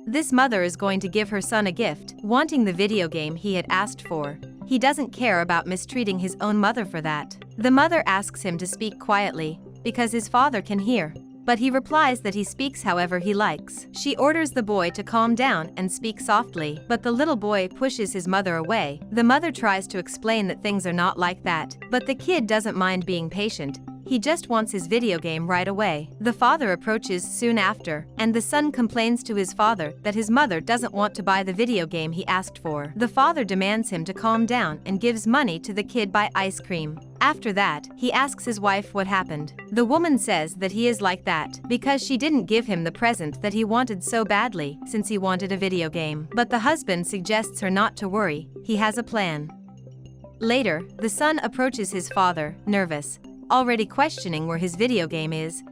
This mother is going to give her son a gift, wanting the video game he had asked for. He doesn't care about mistreating his own mother for that. The mother asks him to speak quietly, because his father can hear. But he replies that he speaks however he likes. She orders the boy to calm down and speak softly, but the little boy pushes his mother away. The mother tries to explain that things are not like that, but the kid doesn't mind being patient. He just wants his video game right away. The father approaches soon after, and the son complains to his father that his mother doesn't want to buy the video game he asked for. The father demands him to calm down and gives money to the kid buy ice cream. After that, he asks his wife what happened. The woman says that he is like that because she didn't give him the present that he wanted so badly since he wanted a video game. But the husband suggests her not to worry, he has a plan. Later, the son approaches his father, nervous, already questioning where his video game is.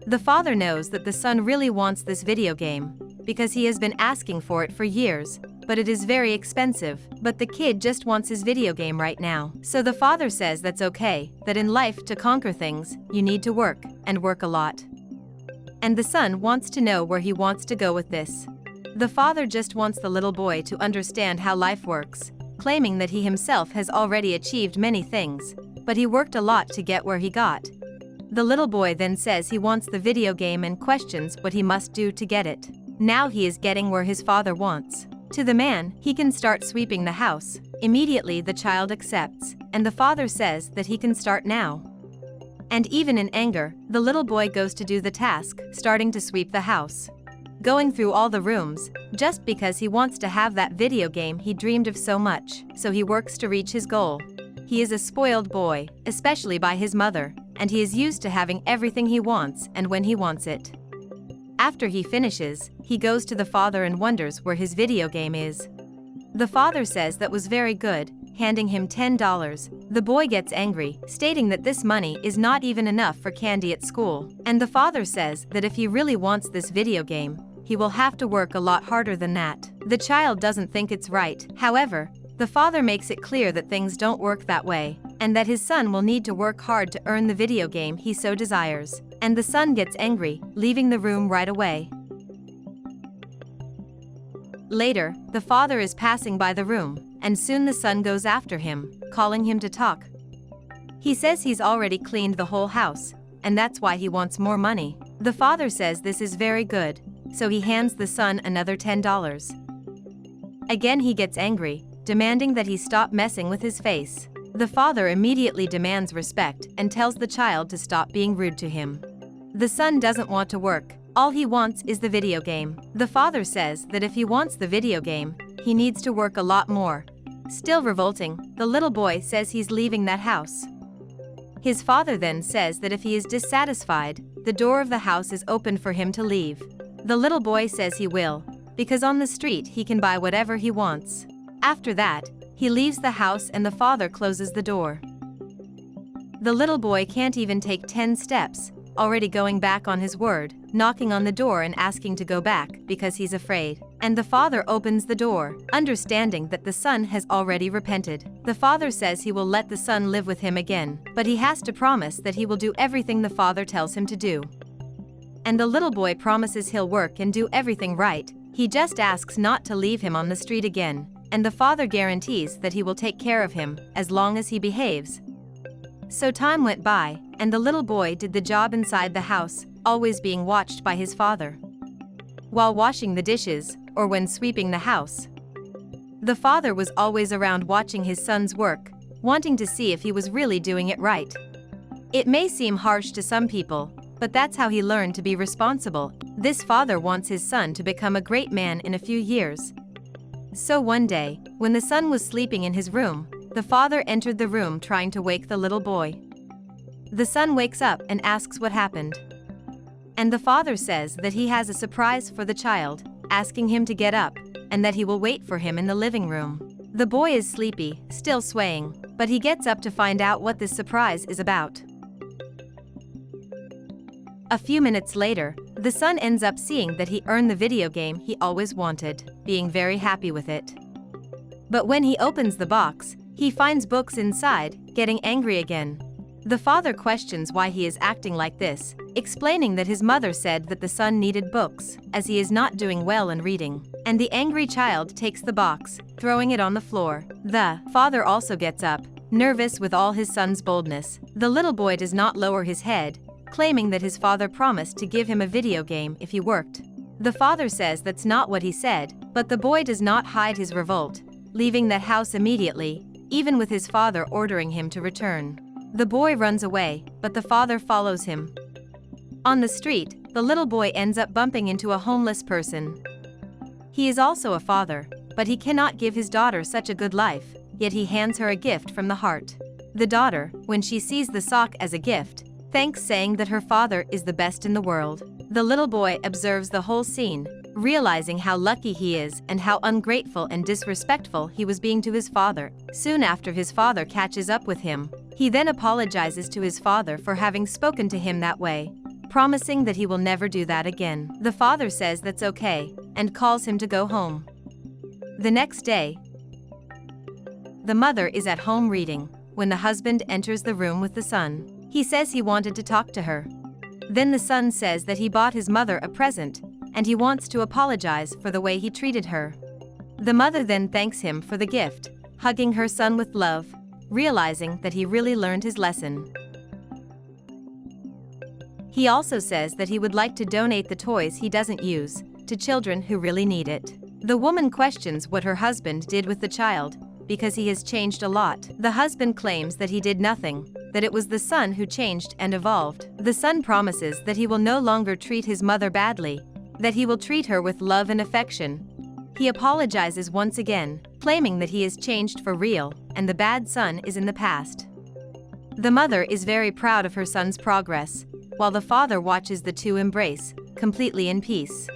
The father knows that the son really wants this video game because he has been asking for it for years, but it is very expensive. But the kid just wants his video game right now. So the father says that's okay, that in life to conquer things, you need to work, and work a lot. And the son wants to know where he wants to go with this. The father just wants the little boy to understand how life works, claiming that he himself has already achieved many things, but he worked a lot to get where he got. The little boy then says he wants the video game and questions what he must do to get it. Now he is getting where his father wants. To the man, he can start sweeping the house. Immediately the child accepts, and the father says that he can start now. And even in anger, the little boy goes to do the task, starting to sweep the house, going through all the rooms, just because he wants to have that video game he dreamed of so much, so he works to reach his goal. He is a spoiled boy, especially by his mother, and he is used to having everything he wants and when he wants it. After he finishes, he goes to the father and wonders where his video game is. The father says that was very good, handing him $10. The boy gets angry, stating that this money is not even enough for candy at school. And the father says that if he really wants this video game, he will have to work a lot harder than that. The child doesn't think it's right. However, the father makes it clear that things don't work that way, and that his son will need to work hard to earn the video game he so desires. And the son gets angry, leaving the room right away. Later, the father is passing by the room, and soon the son goes after him, calling him to talk. He says he's already cleaned the whole house, and that's why he wants more money. The father says this is very good, so he hands the son another $10. Again he gets angry, demanding that he stop messing with his face. The father immediately demands respect and tells the child to stop being rude to him. The son doesn't want to work, all he wants is the video game. The father says that if he wants the video game, he needs to work a lot more. Still revolting, the little boy says he's leaving that house. His father then says that if he is dissatisfied, the door of the house is open for him to leave. The little boy says he will, because on the street he can buy whatever he wants. After that, he leaves the house and the father closes the door. The little boy can't even take 10 steps, already going back on his word, knocking on the door and asking to go back because he's afraid. And the father opens the door, understanding that the son has already repented. The father says he will let the son live with him again, but he has to promise that he will do everything the father tells him to do. And the little boy promises he'll work and do everything right. He just asks not to leave him on the street again. And the father guarantees that he will take care of him as long as he behaves. So time went by, and the little boy did the job inside the house, always being watched by his father. While washing the dishes, or when sweeping the house, the father was always around watching his son's work, wanting to see if he was really doing it right. It may seem harsh to some people, but that's how he learned to be responsible. This father wants his son to become a great man in a few years. So one day, when the son was sleeping in his room, the father entered the room trying to wake the little boy. The son wakes up and asks what happened. And the father says that he has a surprise for the child, asking him to get up, and that he will wait for him in the living room. The boy is sleepy, still swaying, but he gets up to find out what this surprise is about. A few minutes later, the son ends up seeing that he earned the video game he always wanted, being very happy with it. But when he opens the box, he finds books inside, getting angry again. The father questions why he is acting like this. explaining that his mother said that the son needed books, as he is not doing well in reading. And the angry child takes the box, throwing it on the floor. The father also gets up, nervous with all his son's boldness. The little boy does not lower his head, claiming that his father promised to give him a video game if he worked. The father says that's not what he said, but the boy does not hide his revolt, leaving that house immediately, even with his father ordering him to return. The boy runs away, but the father follows him. On the street, the little boy ends up bumping into a homeless person. He is also a father, but he cannot give his daughter such a good life, yet he hands her a gift from the heart. The daughter, when she sees the sock as a gift, thanks, saying that her father is the best in the world. The little boy observes the whole scene, realizing how lucky he is and how ungrateful and disrespectful he was being to his father. Soon after his father catches up with him, he then apologizes to his father for having spoken to him that way, promising that he will never do that again. The father says that's okay, and calls him to go home. The next day, the mother is at home reading, when the husband enters the room with the son. He says he wanted to talk to her. Then the son says that he bought his mother a present, and he wants to apologize for the way he treated her. The mother then thanks him for the gift, hugging her son with love, realizing that he really learned his lesson. He also says that he would like to donate the toys he doesn't use to children who really need it. The woman questions what her husband did with the child, because he has changed a lot. The husband claims that he did nothing, that it was the son who changed and evolved. The son promises that he will no longer treat his mother badly, that he will treat her with love and affection. He apologizes once again, claiming that he is changed for real, and the bad son is in the past. The mother is very proud of her son's progress, while the father watches the two embrace, completely in peace.